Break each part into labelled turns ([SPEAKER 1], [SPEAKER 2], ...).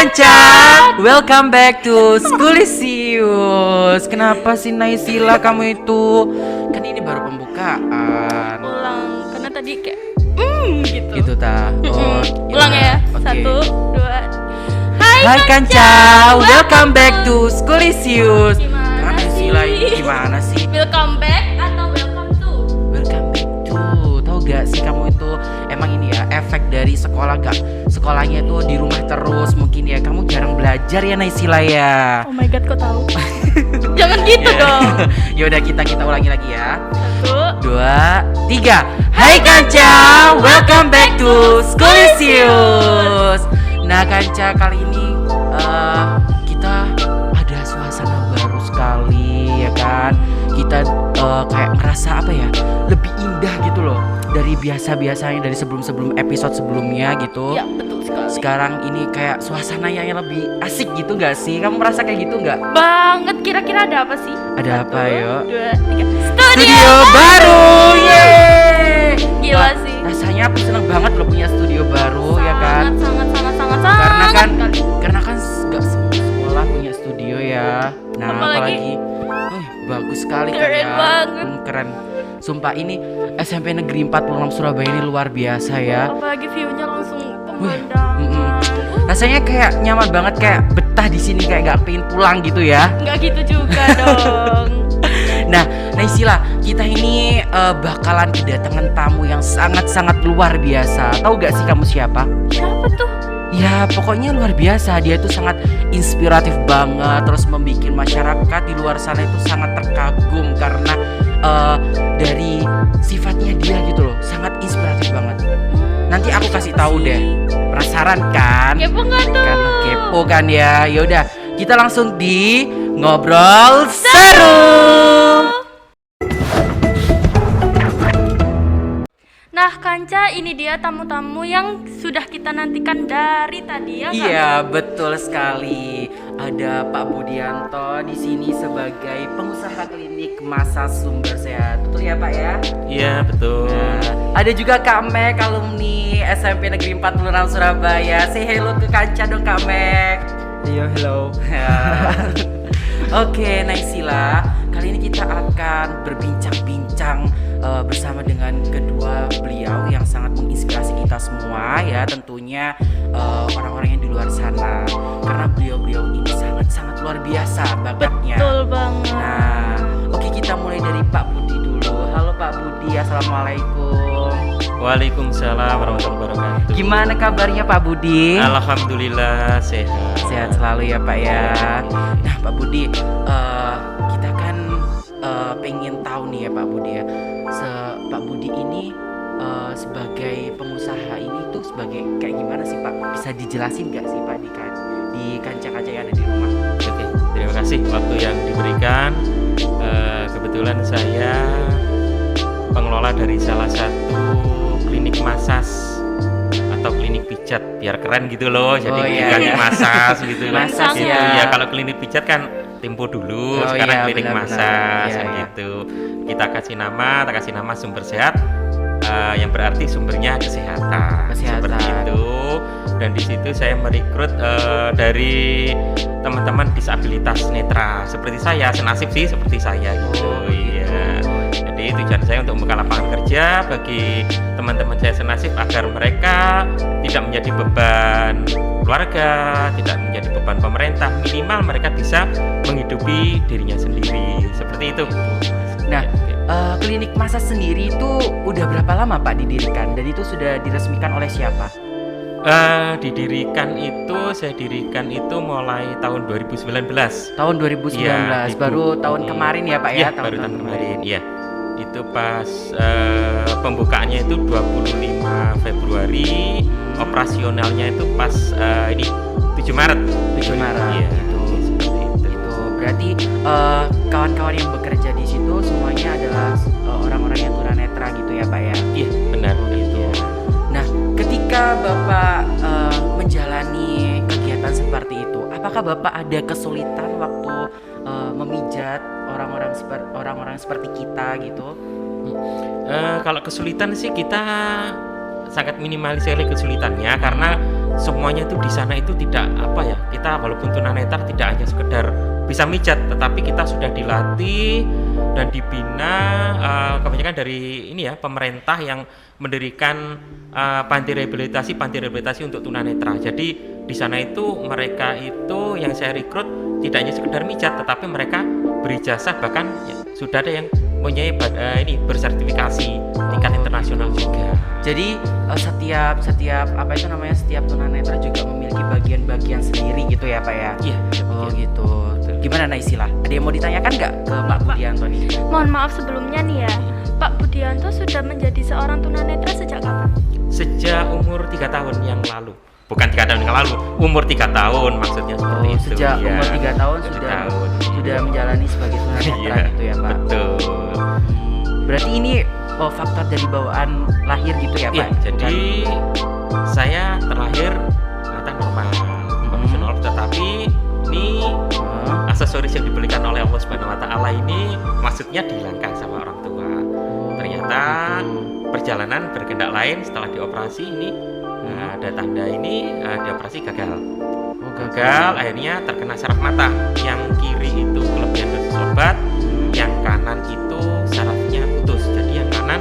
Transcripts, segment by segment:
[SPEAKER 1] Kanca, welcome back to Schoolisius. Kenapa sih Naysila kamu itu? Kan ini baru pembukaan.
[SPEAKER 2] Ulang, karena tadi kayak gitu.
[SPEAKER 1] Gitu ta. Oh,
[SPEAKER 2] Ulang ya.
[SPEAKER 1] Oke.
[SPEAKER 2] 1, 2.
[SPEAKER 1] Hai Kanca, welcome back to Schoolisius.
[SPEAKER 2] Gimana
[SPEAKER 1] Naysila
[SPEAKER 2] sih?
[SPEAKER 1] ini gimana sih?
[SPEAKER 2] Welcome back atau welcome to?
[SPEAKER 1] Welcome back to. Tahu gak sih kamu itu emang ini ya efek dari sekolah gak? Sekolahnya itu di rumah terus, mungkin ya kamu jarang belajar ya Naysila ya.
[SPEAKER 2] Oh my god, kok tahu? Jangan gitu dong.
[SPEAKER 1] Yaudah kita ulangi lagi ya.
[SPEAKER 2] 1,
[SPEAKER 1] 2, 3. Hai Kanca, welcome back to Schoolisius. Nah Kanca, kali ini kita ada suasana baru sekali ya kan. Kita kayak ngerasa apa ya, lebih indah gitu loh dari biasa-biasanya, dari sebelum episode sebelumnya gitu.
[SPEAKER 2] ya betul sekali.
[SPEAKER 1] Sekarang ini kayak suasananya yang lebih asik gitu gak sih? Kamu merasa kayak gitu gak?
[SPEAKER 2] Banget, kira-kira ada apa sih?
[SPEAKER 1] Ada apa, yuk?
[SPEAKER 2] 2, 3.
[SPEAKER 1] Studio baru, yeay!
[SPEAKER 2] Gila
[SPEAKER 1] Wah,
[SPEAKER 2] sih.
[SPEAKER 1] rasanya aku seneng banget loh punya studio baru ya kan.
[SPEAKER 2] Sangat
[SPEAKER 1] Karena kan
[SPEAKER 2] kali.
[SPEAKER 1] gak semua sekolah punya studio ya. Nah
[SPEAKER 2] Apalagi-
[SPEAKER 1] bagus sekali kan
[SPEAKER 2] Keren
[SPEAKER 1] ya.
[SPEAKER 2] banget.
[SPEAKER 1] Keren. Sumpah ini SMP Negeri 46 Surabaya ini luar biasa ya.
[SPEAKER 2] Apalagi view-nya langsung
[SPEAKER 1] Wih,
[SPEAKER 2] pemandangan.
[SPEAKER 1] Rasanya kayak nyaman banget, kayak betah di sini, kayak gak pengen pulang gitu ya.
[SPEAKER 2] Nggak gitu juga dong.
[SPEAKER 1] Nah, Naysila, kita ini bakalan kedatangan tamu yang sangat-sangat luar biasa. Tahu gak sih kamu siapa?
[SPEAKER 2] Siapa tuh?
[SPEAKER 1] Ya, pokoknya luar biasa. Dia tuh sangat inspiratif banget, terus membuat masyarakat di luar sana itu sangat terkagum karena dari sifatnya dia gitu loh, sangat inspiratif banget. Nanti aku kasih tahu deh. Penasaran kan?
[SPEAKER 2] Kepo nggak tuh?
[SPEAKER 1] Karena kepo kan ya. Yaudah, kita langsung di ngobrol seru.
[SPEAKER 2] Nah Kanca, ini dia tamu-tamu yang sudah kita nantikan dari tadi ya.
[SPEAKER 1] Iya, betul sekali. Ada Pak Budianto di sini sebagai pengusaha klinik masa sumber sehat. Betul ya Pak ya?
[SPEAKER 3] Iya betul.
[SPEAKER 1] Nah, ada juga Kak Mek, alumni SMP Negeri 46 Surabaya. Say hello ke Kanca dong Kak Mek.
[SPEAKER 3] Iya hello.
[SPEAKER 1] Oke, Naysila, kali ini kita akan berbincang-bincang bersama dengan kedua beliau yang sangat menginspirasi kita semua ya, tentunya orang-orang yang di luar sana, karena beliau-beliau ini sangat-sangat luar biasa bakatnya.
[SPEAKER 2] Betul banget.
[SPEAKER 1] Nah, oke, kita mulai dari Pak Budi dulu. Halo Pak Budi, assalamualaikum.
[SPEAKER 3] Waalaikumsalam warahmatullahi wabarakatuh.
[SPEAKER 1] Gimana kabarnya Pak Budi?
[SPEAKER 3] Alhamdulillah sehat.
[SPEAKER 1] Sehat selalu ya Pak ya. Nah Pak Budi, kita kan pengen tahu nih ya Pak Budi ya, Pak Budi ini sebagai pengusaha ini tuh sebagai kayak gimana sih Pak? Bisa dijelasin nggak sih Pak di kanca-kanca yang ada di rumah?
[SPEAKER 3] Oke, terima kasih waktu yang diberikan. Kebetulan saya pengelola dari salah satu klinik masas atau klinik pijat, biar keren gitu loh. Jadi klinik masas gitu lah.
[SPEAKER 1] Masas
[SPEAKER 3] Gitu.
[SPEAKER 1] ya.
[SPEAKER 3] Ya kalau klinik pijat kan Tempo dulu,
[SPEAKER 1] Oh
[SPEAKER 3] sekarang
[SPEAKER 1] iya,
[SPEAKER 3] klinik
[SPEAKER 1] benar-benar.
[SPEAKER 3] masas
[SPEAKER 1] Iya,
[SPEAKER 3] kan
[SPEAKER 1] iya.
[SPEAKER 3] gitu. Kita kasih nama sumber sehat, yang berarti sumbernya kesehatan.
[SPEAKER 1] Kesehatan.
[SPEAKER 3] Seperti itu. Dan di situ saya merekrut dari teman-teman disabilitas netra seperti saya, senasib sih seperti saya gitu.
[SPEAKER 1] Oh, begitu.
[SPEAKER 3] Iya. Jadi tujuan saya untuk membuka lapangan kerja bagi teman-teman saya senasib agar mereka tidak menjadi beban keluarga, tidak menjadi beban pemerintah, minimal mereka bisa menghidupi dirinya sendiri. Seperti itu.
[SPEAKER 1] Nah,
[SPEAKER 3] Ya.
[SPEAKER 1] klinik masas sendiri itu udah berapa lama Pak didirikan dan itu sudah diresmikan oleh siapa?
[SPEAKER 3] Saya dirikan itu mulai tahun 2019.
[SPEAKER 1] Tahun 2019,
[SPEAKER 3] Iya,
[SPEAKER 1] baru tahun
[SPEAKER 3] iya.
[SPEAKER 1] kemarin ya Pak ya?
[SPEAKER 3] Iya, baru tahun kemarin. Iya. Itu pas pembukaannya itu 25 Februari, operasionalnya itu pas ini 7 Maret.
[SPEAKER 1] 7 Maret
[SPEAKER 3] Iya,
[SPEAKER 1] gitu.
[SPEAKER 3] seperti itu.
[SPEAKER 1] Gitu. Berarti kawan-kawan yang bekerja di situ semuanya adalah orang-orang yang tunanetra gitu ya Pak ya?
[SPEAKER 3] Iya, benar
[SPEAKER 1] Gitu.
[SPEAKER 3] gitu.
[SPEAKER 1] Nah, ketika Bapak menjalani kegiatan seperti itu, apakah Bapak ada kesulitan waktu memijat orang-orang seperti kita gitu?
[SPEAKER 3] Kalau kesulitan sih kita sangat minimalisir kesulitannya karena semuanya itu di sana itu tidak kita walaupun tunanetra tidak hanya sekedar bisa mijat, tetapi kita sudah dilatih dan dibina kebanyakan dari pemerintah yang mendirikan panti rehabilitasi untuk tunanetra. Jadi di sana itu mereka itu yang saya rekrut tidak hanya sekedar mijat, tetapi mereka berijazah, bahkan sudah ada yang mempunyai bersertifikasi tingkat internasional juga.
[SPEAKER 1] Jadi setiap tunanetra juga memiliki bagian-bagian sendiri gitu ya Pak ya?
[SPEAKER 3] Iya.
[SPEAKER 1] Oh gitu. Gimana Naisila? Ada yang mau ditanyakan nggak ke Pak Budianto nih?
[SPEAKER 2] Mohon maaf sebelumnya nih ya, Pak Budianto sudah menjadi seorang tunanetra sejak kapan?
[SPEAKER 3] Sejak umur 3 tahun yang lalu. Bukan 3 tahun yang lalu, umur 3 tahun maksudnya seperti itu.
[SPEAKER 1] Sejak
[SPEAKER 3] ya.
[SPEAKER 1] umur 3 tahun sudah menjalani sebagai tunanetra gitu ya Pak?
[SPEAKER 3] Betul.
[SPEAKER 1] Berarti ini faktor dari bawaan lahir gitu ya Pak?
[SPEAKER 3] Iya, jadi saya terlahir mata normal, fungsional, tetapi ini aksesoris yang diberikan oleh Allah Subhanahu wa taala ini maksudnya dihilangkan sama orang tua. Ternyata perjalanan berkehendak lain setelah dioperasi ini ada tanda ini dioperasi gagal. Gagal akhirnya terkena saraf mata. Yang kiri itu kelebihan dosis obat, yang kanan itu sarafnya putus. Jadi yang kanan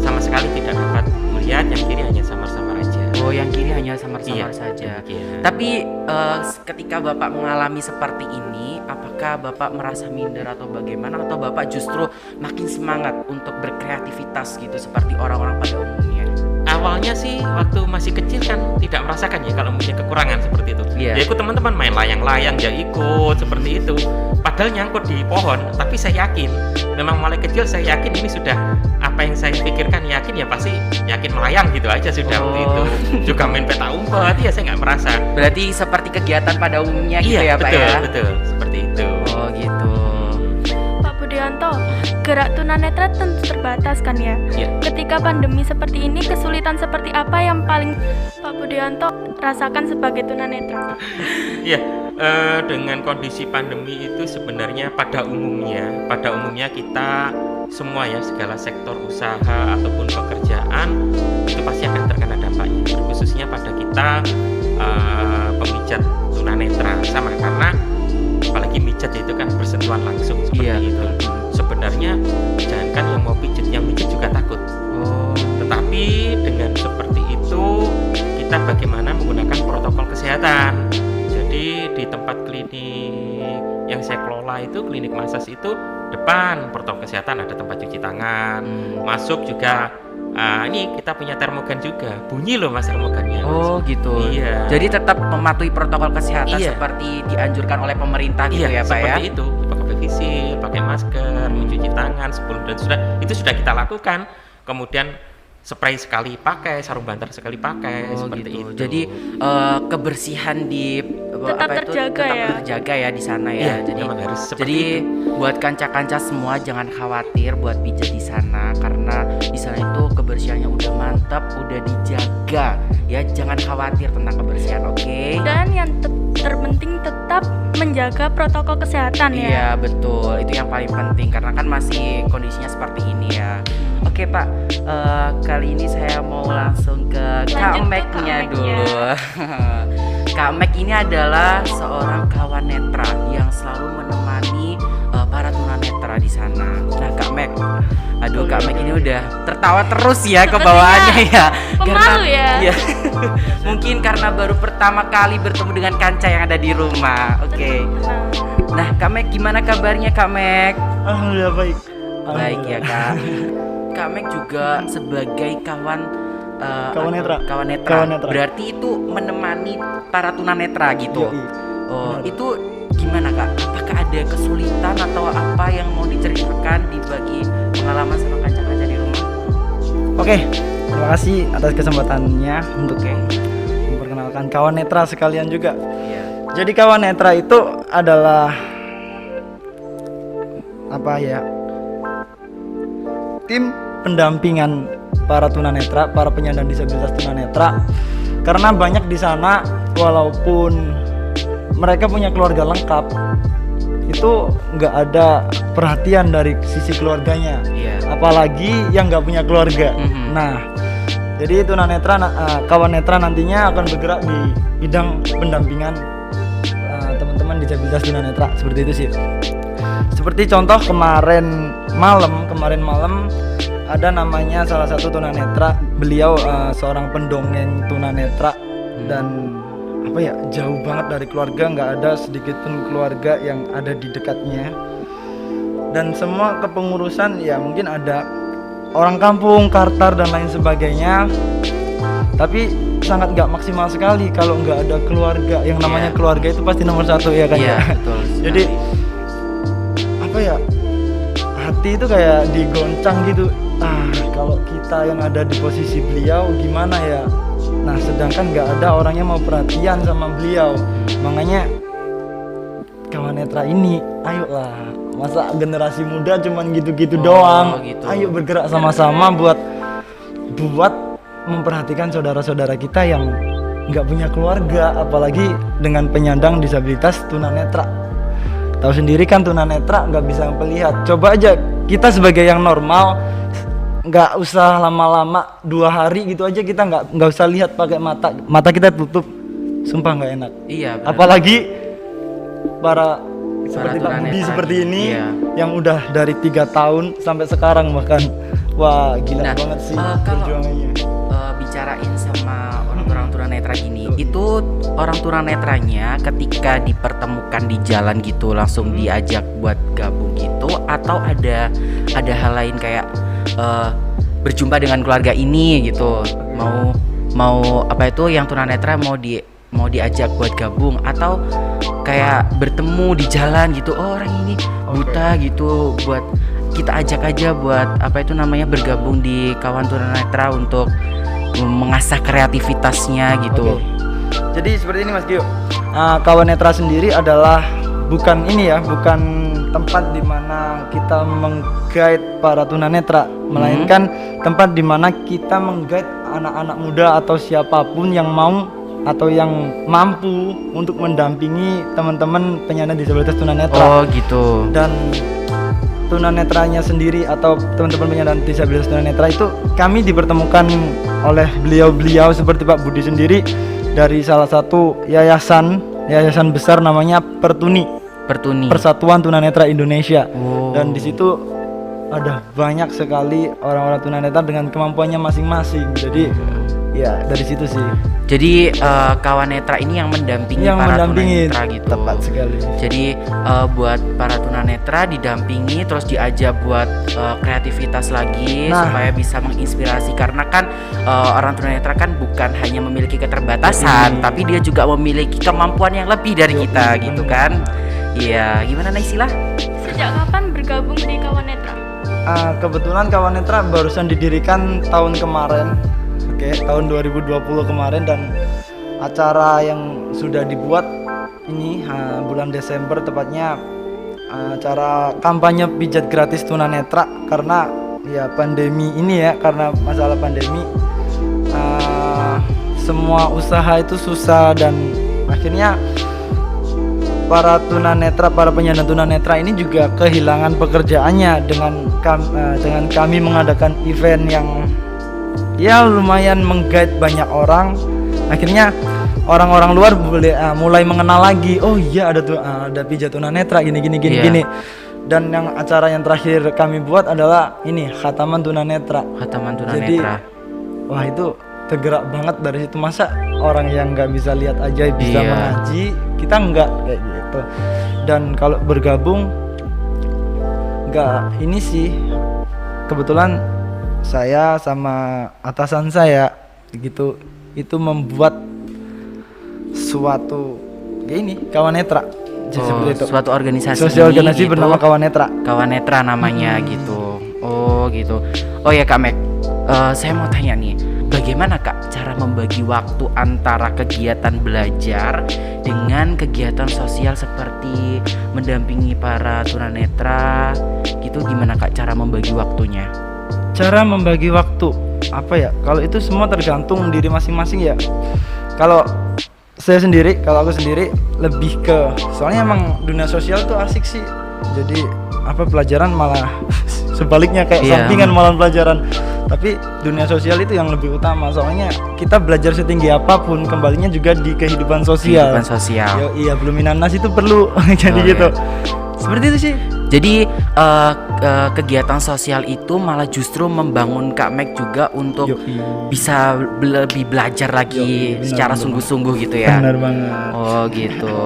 [SPEAKER 3] sama sekali tidak dapat melihat, yang kiri hanya samar-samar aja.
[SPEAKER 1] Oh, yang kiri hanya samar-samar saja.
[SPEAKER 3] Iya.
[SPEAKER 1] Tapi ketika Bapak mengalami seperti ini, apakah Bapak merasa minder atau bagaimana, atau Bapak justru makin semangat untuk berkreativitas gitu seperti orang-orang pada umumnya?
[SPEAKER 3] Awalnya sih waktu masih kecil kan tidak merasakan ya kalau punya kekurangan seperti itu.
[SPEAKER 1] Iya.
[SPEAKER 3] Ya ikut teman-teman main layang-layang ya ikut seperti itu. Padahal nyangkut di pohon, tapi saya yakin memang mulai kecil saya yakin ini sudah apa yang saya pikirkan, yakin ya pasti yakin melayang gitu aja sudah waktu itu. Juga main peta umpet ya saya nggak merasa.
[SPEAKER 1] Berarti seperti kegiatan pada umumnya gitu
[SPEAKER 3] Iya,
[SPEAKER 1] ya Pak
[SPEAKER 3] betul,
[SPEAKER 1] ya?
[SPEAKER 3] betul seperti itu.
[SPEAKER 1] Oh gitu.
[SPEAKER 2] Pak Budianto, gerak tunanetra tentu terbatas kan ya?
[SPEAKER 3] Iya.
[SPEAKER 2] Ketika pandemi seperti ini, kesulitan seperti apa yang paling Pak Budianto rasakan sebagai tunanetra?
[SPEAKER 3] Iya, dengan kondisi pandemi itu sebenarnya pada umumnya kita semua ya, segala sektor usaha ataupun pekerjaan itu pasti akan terkena dampaknya, khususnya pada kita pemijat tunanetra sama, karena apalagi mijat itu kan bersentuhan langsung seperti itu. Sebenarnya jangankan yang mau pijat, yang mijat juga takut. Tetapi dengan seperti itu kita bagaimana menggunakan protokol kesehatan. Jadi di tempat klinik yang saya kelola itu, klinik massage itu depan protokol kesehatan ada tempat cuci tangan, masuk juga ini kita punya termogan juga, bunyi loh mas termogannya.
[SPEAKER 1] Oh gitu.
[SPEAKER 3] Iya.
[SPEAKER 1] Jadi tetap mematuhi protokol kesehatan
[SPEAKER 3] Iya.
[SPEAKER 1] seperti dianjurkan oleh pemerintah gitu ya Pak ya?
[SPEAKER 3] Seperti itu, pakai face shield, pakai masker, mencuci tangan sebelum dan sudah kita lakukan. Kemudian spray sekali pakai, sarung banter sekali pakai, seperti
[SPEAKER 1] gitu.
[SPEAKER 3] itu.
[SPEAKER 1] Jadi kebersihan di
[SPEAKER 2] Tetap
[SPEAKER 1] terjaga ya di sana ya.
[SPEAKER 3] Iya,
[SPEAKER 1] Jadi
[SPEAKER 3] memang harus seperti
[SPEAKER 1] jadi
[SPEAKER 3] itu.
[SPEAKER 1] buat kanca-kanca semua jangan khawatir buat pijat di sana, karena di sana itu kebersihannya udah mantap, udah dijaga ya. Jangan khawatir tentang kebersihan, oke?
[SPEAKER 2] Dan yang terpenting tetap menjaga protokol kesehatan ya.
[SPEAKER 1] Iya betul, itu yang paling penting karena kan masih kondisinya seperti ini ya. Oke Pak, kali ini saya mau langsung ke Kak
[SPEAKER 2] Lanjut ke
[SPEAKER 1] Meg-nya
[SPEAKER 2] Kak Meg-nya.
[SPEAKER 1] dulu. Kak Meg ini adalah seorang kawan netra yang selalu menemani para tunanetra di sana. Nah Kak Meg, aduh Kak Meg ini udah tertawa terus ya ke bawaannya ya.
[SPEAKER 2] Pemalu ya.
[SPEAKER 1] Iya. Mungkin karena baru pertama kali bertemu dengan kanca yang ada di rumah. Oke. Nah Kak Meg, gimana kabarnya Kak Meg?
[SPEAKER 4] Alhamdulillah baik.
[SPEAKER 1] Baik ya Kak. Kak Meg juga sebagai kawan
[SPEAKER 4] Kawan
[SPEAKER 1] netra.
[SPEAKER 4] netra.
[SPEAKER 1] Berarti itu menemani para tunanetra gitu.
[SPEAKER 4] Yoi.
[SPEAKER 1] Oh, itu gimana Kak? Apakah ada kesulitan atau apa yang mau diceritakan dibagi pengalaman sama kanca-kanca di rumah?
[SPEAKER 4] Oke, terima kasih atas kesempatannya untuk memperkenalkan kawan netra sekalian juga.
[SPEAKER 1] Iya.
[SPEAKER 4] Jadi kawan netra itu adalah tim pendampingan para tunanetra, para penyandang disabilitas tunanetra. Karena banyak di sana walaupun mereka punya keluarga lengkap, itu nggak ada perhatian dari sisi keluarganya.
[SPEAKER 1] Iya.
[SPEAKER 4] Apalagi yang nggak punya keluarga.
[SPEAKER 1] Mhm.
[SPEAKER 4] Nah, Jadi kawan netra nantinya akan bergerak di bidang pendampingan teman-teman disabilitas tunanetra, seperti itu sih. Seperti contoh kemarin malam ada namanya salah satu tunanetra, beliau seorang pendongeng tunanetra dan jauh banget dari keluarga, nggak ada sedikit pun keluarga yang ada di dekatnya, dan semua kepengurusan ya mungkin ada orang kampung, kartar dan lain sebagainya, tapi sangat nggak maksimal sekali kalau nggak ada keluarga. Yang namanya keluarga itu pasti nomor satu ya kan.
[SPEAKER 1] Betul.
[SPEAKER 4] Jadi hati itu kayak digoncang gitu. Kalau kita yang ada di posisi beliau gimana ya. Nah sedangkan nggak ada orang yang mau perhatian sama beliau. Makanya kawan netra ini, ayolah, masa generasi muda cuman gitu-gitu doang.
[SPEAKER 1] Gitu.
[SPEAKER 4] Ayo bergerak sama-sama buat memperhatikan saudara-saudara kita yang nggak punya keluarga, apalagi dengan penyandang disabilitas tunanetra. Tahu sendiri kan tunanetra nggak bisa melihat. Coba aja kita sebagai yang normal, nggak usah lama-lama 2 hari gitu aja kita nggak usah lihat pakai mata kita tutup, sumpah nggak enak.
[SPEAKER 1] Iya. Benar.
[SPEAKER 4] Apalagi para seperti Pak Budi
[SPEAKER 1] tunanetra
[SPEAKER 4] seperti ini
[SPEAKER 1] iya.
[SPEAKER 4] yang udah dari 3 tahun sampai sekarang bahkan, wah gila banget sih perjuangannya.
[SPEAKER 1] Bicarain sama orang tunanetra gini, itu orang tunanetranya ketika dipertemukan di jalan gitu langsung diajak buat gabung gitu, atau ada hal lain kayak berjumpa dengan keluarga ini gitu, mau yang tunanetra mau diajak buat gabung, atau kayak bertemu di jalan gitu, orang ini buta gitu, buat kita ajak aja buat bergabung di kawan tunanetra untuk mengasah kreativitasnya gitu.
[SPEAKER 4] Jadi seperti ini Mas Gio, kawan netra sendiri adalah bukan tempat di mana kita meng-guide para tunanetra, melainkan tempat di mana kita meng-guide anak-anak muda atau siapapun yang mau atau yang mampu untuk mendampingi teman-teman penyandang disabilitas tunanetra.
[SPEAKER 1] Oh gitu.
[SPEAKER 4] Dan tunanetranya sendiri atau teman-teman penyandang disabilitas tunanetra itu kami dipertemukan oleh beliau seperti Pak Budi sendiri dari salah satu yayasan besar namanya Pertuni. Persatuan Tunanetra Indonesia. Dan di situ ada banyak sekali orang-orang tunanetra dengan kemampuannya masing-masing. Jadi ya dari situ sih.
[SPEAKER 1] Jadi kawan netra ini yang mendampingi para tunanetra gitu.
[SPEAKER 4] Tepat sekali.
[SPEAKER 1] Jadi buat para tunanetra didampingi, terus diajak buat kreativitas lagi supaya bisa menginspirasi, karena kan orang tunanetra kan bukan hanya memiliki keterbatasan, tapi dia juga memiliki kemampuan yang lebih dari kita gitu kan. Iya, gimana Naisila?
[SPEAKER 2] Sejak kapan bergabung di kawan netra?
[SPEAKER 4] Kebetulan kawan netra barusan didirikan tahun kemarin. Tahun 2020 kemarin, dan acara yang sudah dibuat ini bulan Desember tepatnya, acara kampanye pijat gratis tunanetra, karena ya pandemi ini ya, karena masalah pandemi semua usaha itu susah, dan akhirnya para penyandang tunanetra ini juga kehilangan pekerjaannya dengan kami mengadakan event yang ya lumayan meng-guide banyak orang. Akhirnya orang-orang luar mulai mengenal lagi, oh iya ada pijat tunanetra gini. Dan yang acara yang terakhir kami buat adalah ini khataman tunanetra. Jadi wah itu tergerak banget dari situ, masa orang yang nggak bisa lihat aja bisa mengaji, kita nggak kayak gitu. Dan kalau bergabung nggak ini sih, kebetulan saya sama atasan saya gitu itu membuat suatu kawan netra. Seperti itu.
[SPEAKER 1] Suatu organisasi.
[SPEAKER 4] Organisasi gitu, bernama Kawan Netra.
[SPEAKER 1] Kawan Netra namanya gitu. Oh gitu. Oh ya Kak Mek, saya mau tanya nih, bagaimana Kak cara membagi waktu antara kegiatan belajar dengan kegiatan sosial seperti mendampingi para tunanetra gitu? Gimana Kak cara membagi waktunya?
[SPEAKER 4] Cara membagi waktu kalau itu semua tergantung diri masing-masing ya. Kalau aku sendiri lebih ke, soalnya emang dunia sosial tuh asik sih. Jadi pelajaran malah sebaliknya kayak
[SPEAKER 1] Iya.
[SPEAKER 4] sampingan malam pelajaran. Tapi dunia sosial itu yang lebih utama, soalnya kita belajar setinggi apapun kembalinya juga di kehidupan sosial.
[SPEAKER 1] Kehidupan sosial.
[SPEAKER 4] Yo, iya, belum minanas itu perlu jadi
[SPEAKER 1] Oh,
[SPEAKER 4] gitu.
[SPEAKER 1] iya.
[SPEAKER 4] Seperti itu sih.
[SPEAKER 1] Jadi kegiatan sosial itu malah justru membangun Kak Meg juga untuk
[SPEAKER 4] Yoi.
[SPEAKER 1] bisa lebih belajar lagi
[SPEAKER 4] Yoi, benar,
[SPEAKER 1] secara
[SPEAKER 4] benar.
[SPEAKER 1] sungguh-sungguh gitu ya.
[SPEAKER 4] Benar banget.
[SPEAKER 1] Oh gitu.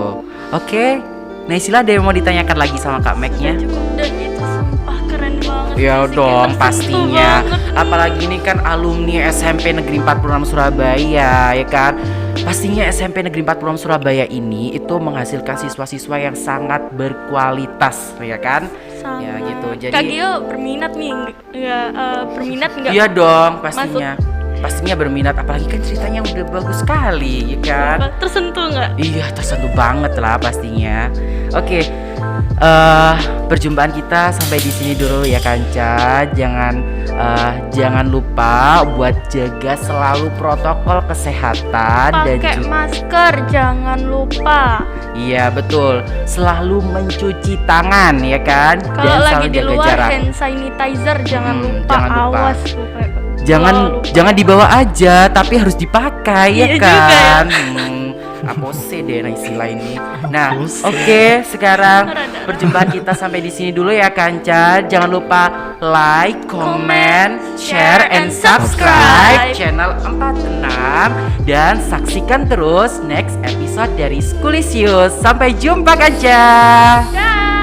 [SPEAKER 1] Oke. Naysila ada yang mau ditanyakan lagi sama Kak Meg-nya?
[SPEAKER 2] Cukup dan itu sumpah keren banget.
[SPEAKER 1] Ya
[SPEAKER 2] Fisiknya
[SPEAKER 1] dong
[SPEAKER 2] tersentuh
[SPEAKER 1] pastinya.
[SPEAKER 2] banget.
[SPEAKER 1] Apalagi ini kan alumni SMP Negeri 46 Surabaya ya kan. Pastinya SMP Negeri 46 Surabaya ini itu menghasilkan siswa-siswa yang sangat berkualitas ya kan.
[SPEAKER 2] Sangat.
[SPEAKER 1] Ya gitu. Jadi
[SPEAKER 2] Kak Gio berminat nih nggak berminat nggak?
[SPEAKER 1] iya dong pastinya. Pastinya berminat apalagi kan ceritanya udah bagus sekali ya kan.
[SPEAKER 2] Tersentuh nggak?
[SPEAKER 1] Iya tersentuh banget lah pastinya. Oke, perjumpaan kita sampai di sini dulu ya Kanca. Jangan lupa buat jaga selalu protokol kesehatan dan
[SPEAKER 2] Pakai
[SPEAKER 1] juga
[SPEAKER 2] masker, jangan lupa.
[SPEAKER 1] iya betul selalu mencuci tangan ya kan.
[SPEAKER 2] Kalau
[SPEAKER 1] dan
[SPEAKER 2] lagi
[SPEAKER 1] selalu
[SPEAKER 2] di
[SPEAKER 1] jaga
[SPEAKER 2] luar
[SPEAKER 1] jarak.
[SPEAKER 2] hand sanitizer jangan lupa.
[SPEAKER 1] jangan lupa.
[SPEAKER 2] Awas lupa.
[SPEAKER 1] Jangan dibawa aja tapi harus dipakai ya
[SPEAKER 2] Iya juga ya.
[SPEAKER 1] kan. Apose deh istilah ini. Nah, oke, sekarang perjumpaan kita sampai di sini dulu ya Kanca. Jangan lupa like, comment, share, and subscribe channel 46 dan saksikan terus next episode dari Schoolisius. Sampai jumpa Kanca.
[SPEAKER 2] Dah.